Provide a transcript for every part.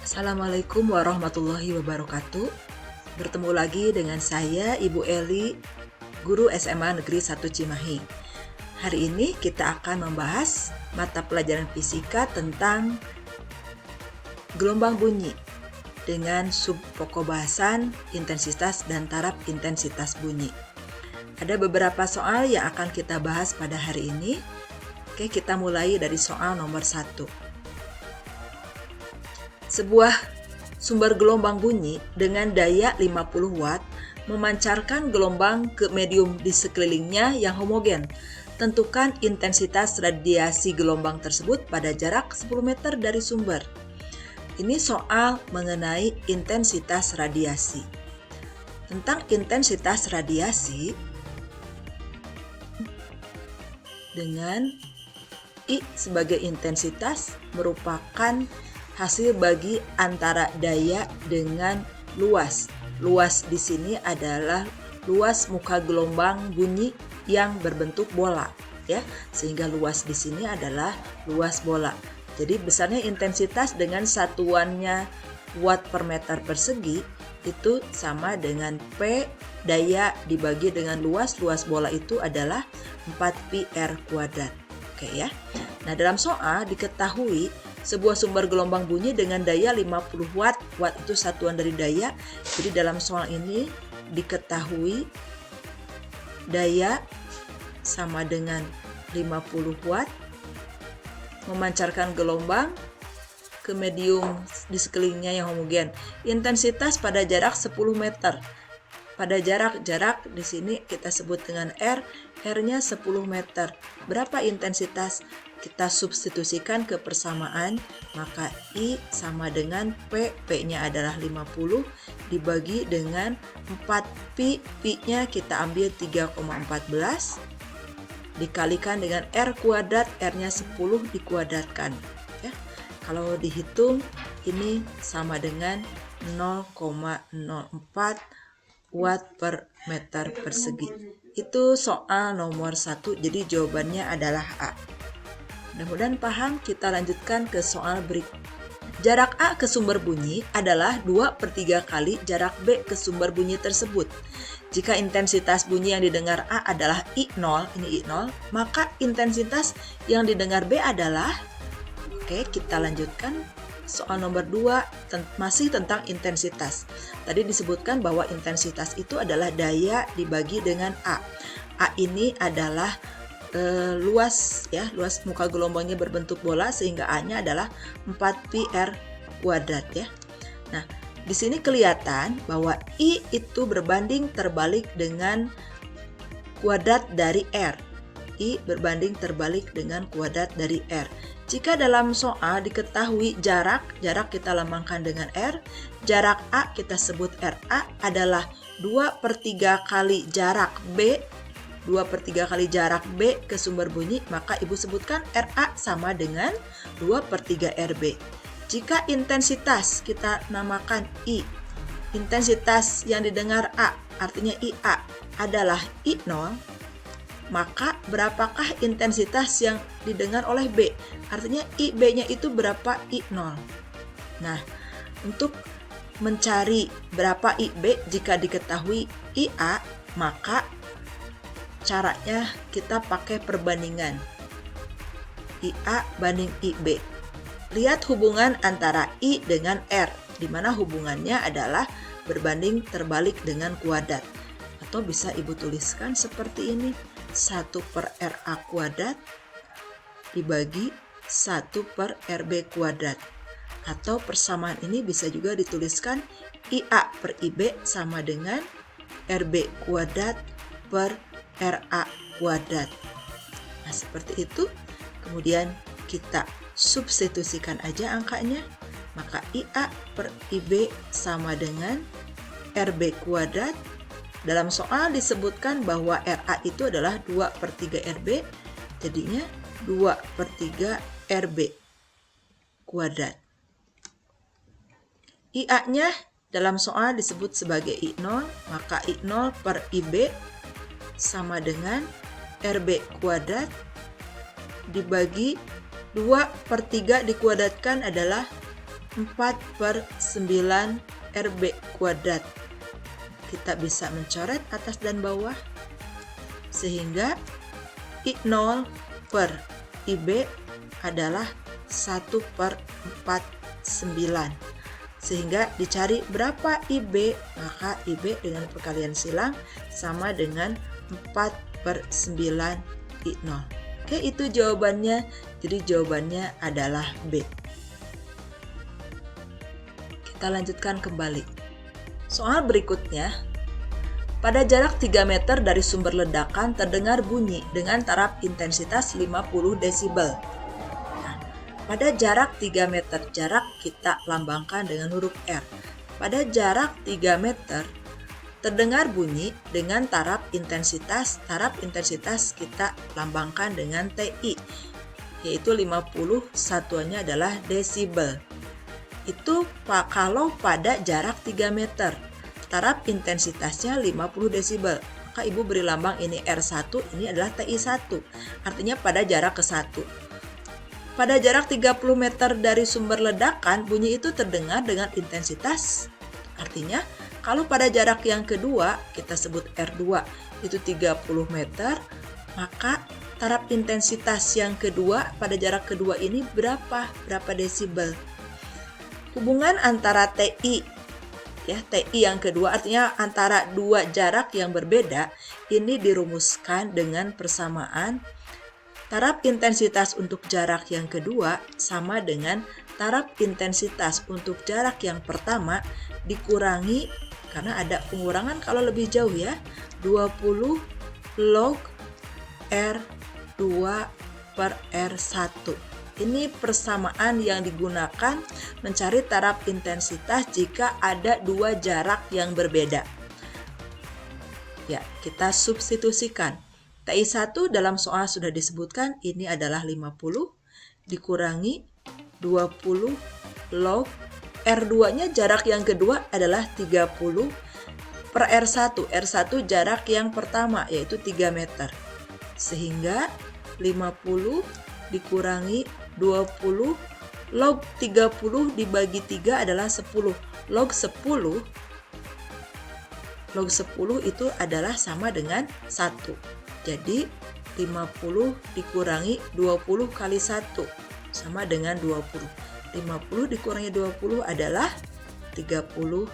Assalamualaikum warahmatullahi wabarakatuh. Bertemu lagi dengan saya, Ibu Eli, guru SMA Negeri 1 Cimahi. Hari ini kita akan membahas mata pelajaran fisika tentang gelombang bunyi dengan subpokok bahasan intensitas dan taraf intensitas bunyi. Ada beberapa soal yang akan kita bahas pada hari ini. Oke, kita mulai dari soal nomor 1. Sebuah sumber gelombang bunyi dengan daya 50 watt memancarkan gelombang ke medium di sekelilingnya yang homogen. Tentukan intensitas radiasi gelombang tersebut pada jarak 10 meter dari sumber. Ini soal mengenai intensitas radiasi. Tentang intensitas radiasi, dengan I sebagai intensitas merupakan hasil bagi antara daya dengan luas. Luas di sini adalah luas muka gelombang bunyi yang berbentuk bola, ya. Sehingga luas di sini adalah luas bola. Jadi besarnya intensitas dengan satuannya watt per meter persegi itu sama dengan P daya dibagi dengan luas bola itu adalah 4 pi R kuadrat. Oke ya. Nah, dalam soal diketahui sebuah sumber gelombang bunyi dengan daya 50 watt. Watt itu satuan dari daya. Jadi dalam soal ini diketahui daya sama dengan 50 watt memancarkan gelombang ke medium di sekelilingnya yang homogen. Intensitas pada jarak 10 meter. Pada jarak di sini kita sebut dengan R, R-nya 10 meter. Berapa intensitas? Kita substitusikan ke persamaan, maka I sama dengan P, P-nya adalah 50, dibagi dengan 4 pi, Pi-nya kita ambil 3,14, dikalikan dengan R kuadrat, R-nya 10 dikuadratkan. Ya. Kalau dihitung, ini sama dengan 0,04 watt per meter persegi. Itu soal nomor 1, jadi jawabannya adalah A. Mudah-mudahan paham, kita lanjutkan ke soal berikut. Jarak A ke sumber bunyi adalah 2/3 kali jarak B ke sumber bunyi tersebut. Jika intensitas bunyi yang didengar A adalah I0, ini I0, maka intensitas yang didengar B adalah, oke, kita lanjutkan. Soal nomor 2 masih tentang intensitas. Tadi disebutkan bahwa intensitas itu adalah daya dibagi dengan A. A ini adalah luas, ya, luas muka gelombangnya berbentuk bola, sehingga A-nya adalah 4 pi R kuadrat, ya. Nah, di sini kelihatan bahwa I itu berbanding terbalik dengan kuadrat dari R. I berbanding terbalik dengan kuadrat dari R. Jika dalam soal diketahui jarak kita lambangkan dengan R, jarak A kita sebut RA adalah 2/3 kali jarak B, 2/3 kali jarak B ke sumber bunyi, maka Ibu sebutkan RA sama dengan 2/3 RB. Jika intensitas kita namakan I, intensitas yang didengar A, artinya IA adalah I0, maka berapakah intensitas yang didengar oleh B? Artinya IB-nya itu berapa I0. Nah, untuk mencari berapa IB jika diketahui IA, maka caranya kita pakai perbandingan IA banding IB. Lihat hubungan antara I dengan R, di mana hubungannya adalah berbanding terbalik dengan kuadrat. Atau bisa Ibu tuliskan seperti ini, 1/RA kuadrat dibagi 1/RB kuadrat. Atau persamaan ini bisa juga dituliskan IA per IB sama dengan RB kuadrat per RA kuadrat. Nah, seperti itu. Kemudian kita substitusikan aja angkanya. Maka IA per IB sama dengan RB kuadrat. Dalam soal disebutkan bahwa RA itu adalah 2/3 RB, jadinya 2/3 RB kuadrat. IA-nya dalam soal disebut sebagai I0, maka I0 per IB sama dengan RB kuadrat dibagi 2/3 dikuadratkan adalah 4/9 RB kuadrat. Kita bisa mencoret atas dan bawah, sehingga I0 per IB adalah 1/49. Sehingga dicari berapa IB, maka IB dengan perkalian silang sama dengan 4/9 I0. Oke, itu jawabannya. Jadi jawabannya adalah B. Kita lanjutkan kembali. Soal berikutnya. Pada jarak 3 meter dari sumber ledakan terdengar bunyi dengan taraf intensitas 50 desibel. Nah, pada jarak 3 meter, jarak kita lambangkan dengan huruf R. Pada jarak 3 meter terdengar bunyi dengan taraf intensitas kita lambangkan dengan TI, yaitu 50, satuannya adalah desibel. Itu kalau pada jarak 3 meter. Taraf intensitasnya 50 desibel. Maka Ibu beri lambang ini R1, ini adalah TI1. Artinya pada jarak ke-1. Pada jarak 30 meter dari sumber ledakan, bunyi itu terdengar dengan intensitas. Artinya, kalau pada jarak yang kedua, kita sebut R2, itu 30 meter, maka taraf intensitas yang kedua pada jarak kedua ini berapa desibel? Hubungan antara TI yang kedua, artinya antara dua jarak yang berbeda, ini dirumuskan dengan persamaan taraf intensitas untuk jarak yang kedua sama dengan taraf intensitas untuk jarak yang pertama dikurangi, karena ada pengurangan kalau lebih jauh ya, 20 log R2 per R1. Ini persamaan yang digunakan mencari taraf intensitas jika ada dua jarak yang berbeda. Ya, kita substitusikan. TI1 dalam soal sudah disebutkan, ini adalah 50 dikurangi 20 log R2-nya jarak yang kedua adalah 30 per R1. R1 jarak yang pertama yaitu 3 meter. Sehingga 50 dikurangi 20 log 30 dibagi 3 adalah 10. Log 10 itu adalah sama dengan 1. Jadi 50 dikurangi 20 kali 1 sama dengan 20. 50 dikurangi 20 adalah 30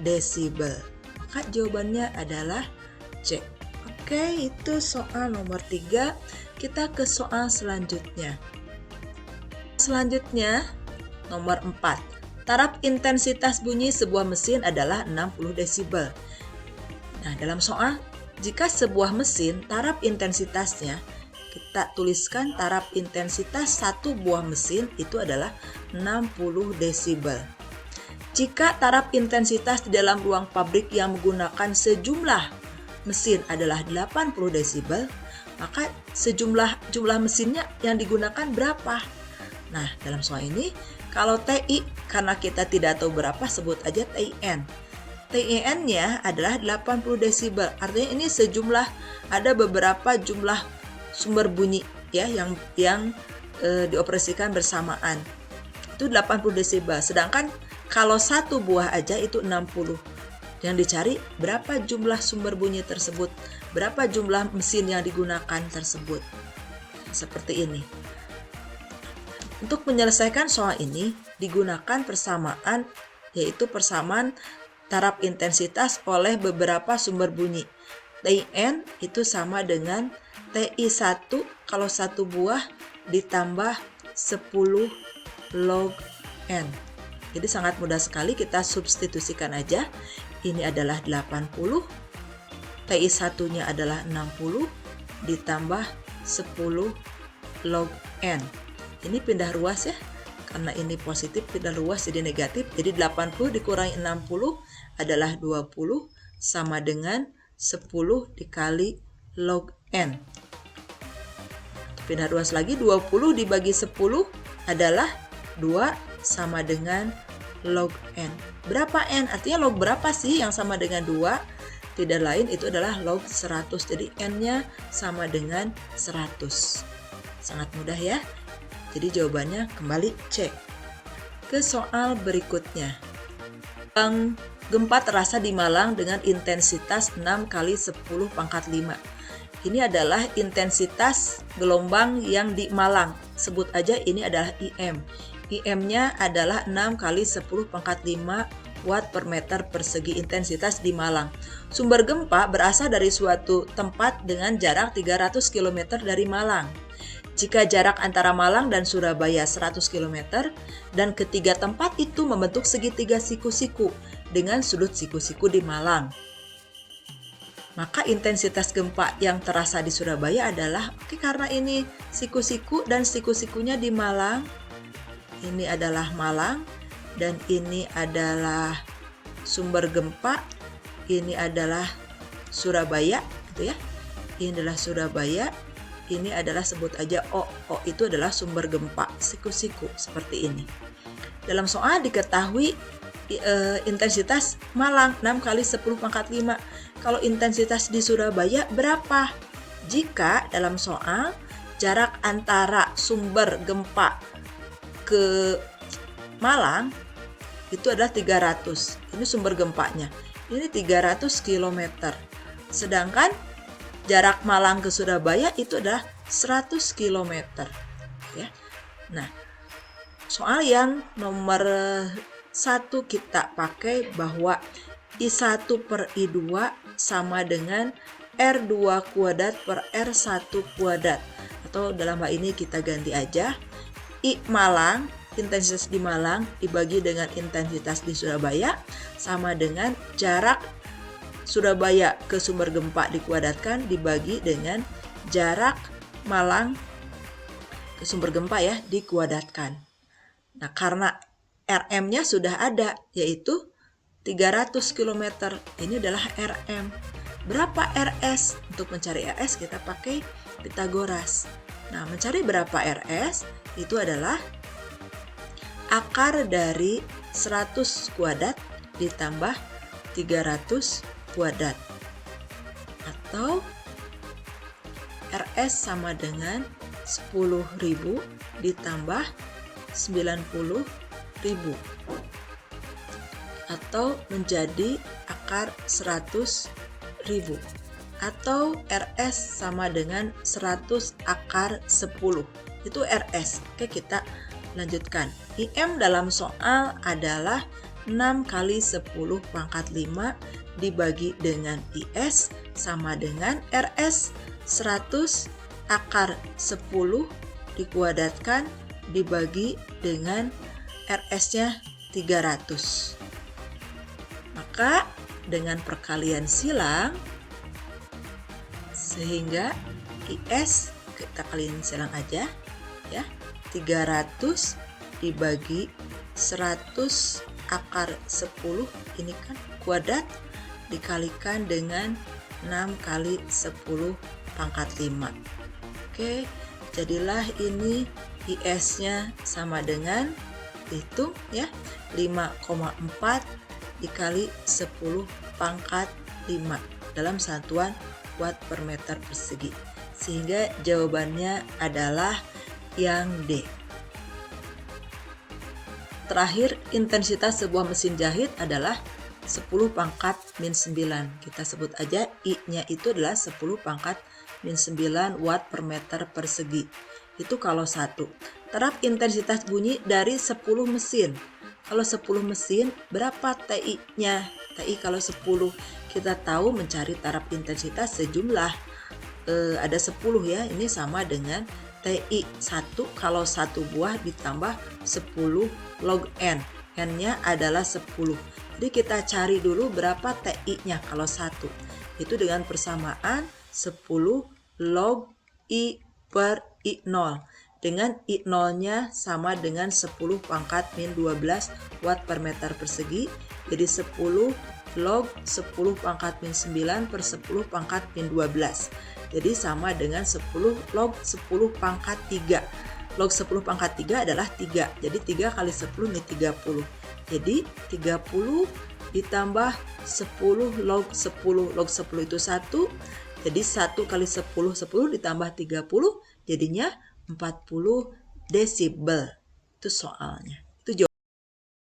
desibel. Maka jawabannya adalah C. Oke, itu soal nomor 3. Kita ke soal selanjutnya. Selanjutnya, nomor 4. Taraf intensitas bunyi sebuah mesin adalah 60 desibel. Nah, dalam soal, jika sebuah mesin taraf intensitasnya, kita tuliskan taraf intensitas satu buah mesin itu adalah 60 desibel. Jika taraf intensitas di dalam ruang pabrik yang menggunakan sejumlah mesin adalah 80 desibel, maka jumlah mesinnya yang digunakan berapa? Nah, dalam soal ini, kalau TI, karena kita tidak tahu berapa, sebut aja TIN. TIN-nya adalah 80 desibel. Artinya ini ada beberapa jumlah sumber bunyi ya yang dioperasikan bersamaan. Itu 80 desibel. Sedangkan kalau satu buah aja itu 60. Yang dicari berapa jumlah sumber bunyi tersebut, berapa jumlah mesin yang digunakan tersebut. Seperti ini. Untuk menyelesaikan soal ini digunakan persamaan, yaitu persamaan taraf intensitas oleh beberapa sumber bunyi. TIN itu sama dengan TI1 kalau satu buah ditambah 10 log N. Jadi sangat mudah sekali, kita substitusikan aja. Ini adalah 80, TI1-nya adalah 60 ditambah 10 log N. Ini pindah ruas ya, karena ini positif pindah ruas jadi negatif. Jadi 80 dikurangi 60 adalah 20 sama dengan 10 dikali log N. Pindah ruas lagi, 20 dibagi 10 adalah 2 sama dengan log N. Berapa N? Artinya log berapa sih yang sama dengan 2? Tidak lain, itu adalah log 100. Jadi N-nya sama dengan 100. Sangat mudah ya. Jadi jawabannya kembali C. ke soal berikutnya. Gempa terasa di Malang dengan intensitas 6 kali 10 pangkat 5. Ini adalah intensitas gelombang yang di Malang. Sebut aja ini adalah IM. IM-nya adalah 6 kali 10 pangkat 5 watt per meter persegi intensitas di Malang. Sumber gempa berasal dari suatu tempat dengan jarak 300 km dari Malang. Jika jarak antara Malang dan Surabaya 100 km dan ketiga tempat itu membentuk segitiga siku-siku dengan sudut siku-siku di Malang, maka intensitas gempa yang terasa di Surabaya adalah karena ini siku-siku dan siku-sikunya di Malang. Ini adalah Malang dan ini adalah sumber gempa. Ini adalah Surabaya, gitu ya. Ini adalah Surabaya. Ini adalah sebut aja O. O itu adalah sumber gempa, siku-siku seperti ini. Dalam soal diketahui intensitas Malang 6 kali 10 pangkat 5. Kalau intensitas di Surabaya berapa? Jika dalam soal jarak antara sumber gempa ke Malang itu adalah 300. Ini sumber gempanya. Ini 300 km. Sedangkan jarak Malang ke Surabaya itu adalah 100 km. Ya. Nah, soal yang nomor 1 kita pakai bahwa I1 per I2 sama dengan R2 kuadrat per R1 kuadrat. Atau dalam hal ini kita ganti aja. I Malang, intensitas di Malang dibagi dengan intensitas di Surabaya sama dengan jarak Surabaya ke sumber gempa dikuadratkan dibagi dengan jarak Malang ke sumber gempa ya dikuadratkan. Nah, karena RM-nya sudah ada yaitu 300 km. Ini adalah RM. Berapa RS? Untuk mencari RS kita pakai Pitagoras. Nah, mencari berapa RS itu adalah akar dari 100 kuadrat ditambah 300 kuadrat, atau RS sama dengan 10.000 ditambah 90.000, atau menjadi akar 100.000, atau RS sama dengan 100 akar 10. Itu RS. Oke, kita lanjutkan. IM dalam soal adalah 6 kali 10 pangkat 5 dibagi dengan IS sama dengan RS 100 akar 10 dikuadratkan dibagi dengan RS-nya 300. Maka dengan perkalian silang sehingga IS kita kalian silang aja ya. 300 dibagi 100 akar 10 ini kan kuadrat dikalikan dengan 6 kali 10 pangkat 5. Oke, jadilah ini IS-nya sama dengan hitung ya 5,4 dikali 10 pangkat 5 dalam satuan watt per meter persegi. Sehingga jawabannya adalah yang D. Terakhir, intensitas sebuah mesin jahit adalah 10 pangkat min 9. Kita sebut aja I-nya itu adalah 10 pangkat min 9 watt per meter persegi. Itu kalau 1. Terap intensitas bunyi dari 10 mesin. Kalau 10 mesin, berapa TI-nya? TI kalau 10, kita tahu mencari taraf intensitas sejumlah ada 10 ya. Ini sama dengan TI 1 kalau 1 buah ditambah 10 log N. N-nya adalah 10. Jadi kita cari dulu berapa TI-nya kalau 1. Itu dengan persamaan 10 log I per I0. Dengan I0-nya sama dengan 10 pangkat min 12 watt per meter persegi. Jadi 10 log 10 pangkat min 9 per 10 pangkat min 12. Jadi sama dengan 10 log 10 pangkat 3. Log 10 pangkat 3 adalah 3. Jadi 3 kali 10 ini 30. Jadi 30 ditambah 10 log 10. Log 10 itu 1. Jadi 1 kali 10, 10 ditambah 30. Jadinya 40 desibel. Itu soalnya.